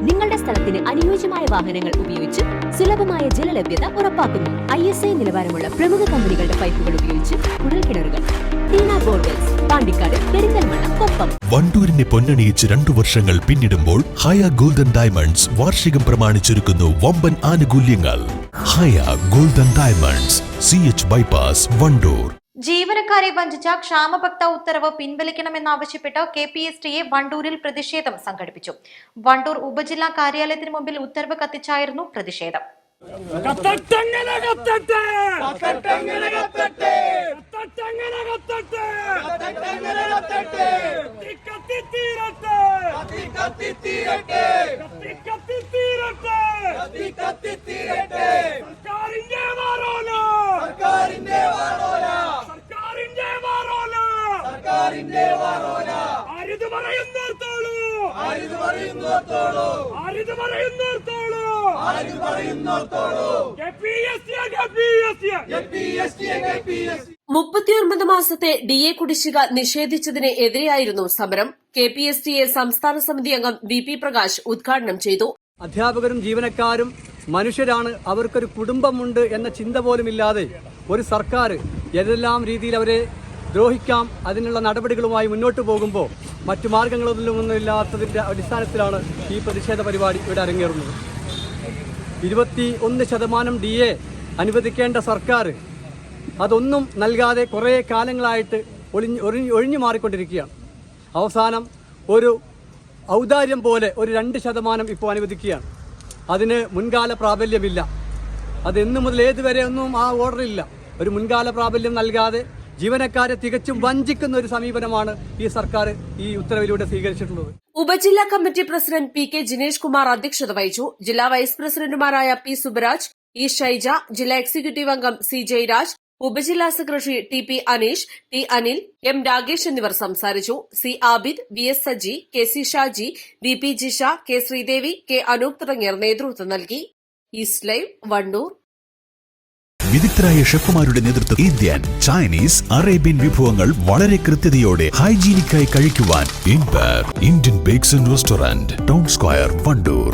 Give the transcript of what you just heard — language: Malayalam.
നിങ്ങളുടെ സ്ഥലത്തിന് അനുയോജ്യമായ വാഹനങ്ങൾ ഉപയോഗിച്ച് സുലഭമായ ജലലഭ്യത ഉറപ്പാക്കുന്നു. ISI നിലവാരമുള്ള പ്രമുഖ കമ്പനികളുടെ പൈപ്പുകൾ ഉപയോഗിച്ച് കുഴൽക്കിണറുകൾ. ടീന ബോർവെൽസ്, പാണ്ടിക്കാട്, പെരിന്തൽമണ്ണ, കൊപ്പം. വണ്ടൂരിനെ പൊന്നണിയിച്ച് 2 വർഷങ്ങൾ പിന്നിടുമ്പോൾ ഹയ ഗോൾഡൻ ഡയമണ്ട്സ് വാർഷികം പ്രമാണിച്ചൊരുക്കുന്നു വമ്പൻ ആനുകൂല്യങ്ങൾ. Haya golden diamonds, CH bypass, Wandoor. ജീവനക്കാരെ വഞ്ചിച്ച ക്ഷാമബത്ത ഉത്തരവ് പിൻവലിക്കണമെന്നാവശ്യപ്പെട്ട് KPSTA വണ്ടൂരിൽ പ്രതിഷേധം സംഘടിപ്പിച്ചു. വണ്ടൂർ ഉപജില്ലാ കാര്യാലയത്തിന് മുമ്പിൽ ഉത്തരവ് കത്തിച്ചായിരുന്നു പ്രതിഷേധം. മുപ്പത്തിയൊൻപത് മാസത്തെ DA കുടിശ്ശിക നിഷേധിച്ചതിന് എതിരെയായിരുന്നു സമരം. KPSTA സംസ്ഥാന സമിതി അംഗം VP പ്രകാശ് ഉദ്ഘാടനം ചെയ്തു. അധ്യാപകരും ജീവനക്കാരും മനുഷ്യരാണ്, അവർക്കൊരു കുടുംബമുണ്ട് എന്ന ചിന്ത പോലുമില്ലാതെ ഒരു സർക്കാർ ഏതെല്ലാം രീതിയിൽ അവരെ ദ്രോഹിക്കാം അതിനുള്ള നടപടികളുമായി മുന്നോട്ട് പോകുമ്പോൾ മറ്റു മാർഗങ്ങളൊന്നുമില്ലാത്തതിന്റെ അടിസ്ഥാനത്തിലാണ് ഈ പ്രതിഷേധ പരിപാടി ഇവിടെ അരങ്ങേറുന്നത്. 21% DA അനുവദിക്കേണ്ട സർക്കാർ അതൊന്നും നൽകാതെ കുറേ കാലങ്ങളായിട്ട് ഒഴിഞ്ഞു മാറിക്കൊണ്ടിരിക്കുകയാണ്. അവസാനം ഒരു ഔദാര്യം പോലെ ഒരു 2% ഇപ്പോൾ അനുവദിക്കുകയാണ്. അതിന് മുൻകാല പ്രാബല്യമില്ല. അത് എന്നു മുതൽ ഏതുവരെ ഒന്നും ആ ഓർഡറില്ല. ഒരു മുൻകാല പ്രാബല്യം നൽകാതെ ജീവനക്കാരെ തികച്ചും വഞ്ചിക്കുന്ന ഒരു സമീപനമാണ് ഈ സർക്കാർ ഈ ഉത്തരവിലൂടെ സ്വീകരിച്ചിട്ടുള്ളത്. ഉപജില്ലാ committee president PK Jinesh Kumar അധ്യക്ഷത വഹിച്ചു. ജില്ലാ വൈസ് പ്രസിഡന്റുമാരായ P സുബരാജ്, E ഷൈജ, ജില്ലാ എക്സിക്യൂട്ടീവ് അംഗം C ജയരാജ്, ഉപജില്ലാ secretary TP Aneesh, T Anil, M Ragesh എന്നിവർ സംസാരിച്ചു. C Abid, VS Saji, KC Shaji, VP Jisha, K Sridevi, K Anoop തുടങ്ങിയവർ നേതൃത്വം നൽകി. East live, Wandoor. വിദഗ്ധരായ ഷെഫുമാരുടെ നേതൃത്വം ഇന്ത്യൻ, ചൈനീസ്, അറേബ്യൻ വിഭവങ്ങൾ വളരെ കൃത്യതയോടെ ഹൈജീനിക്കായി കഴിക്കുവാൻ Indian bakes and restaurant, town square, Wandoor.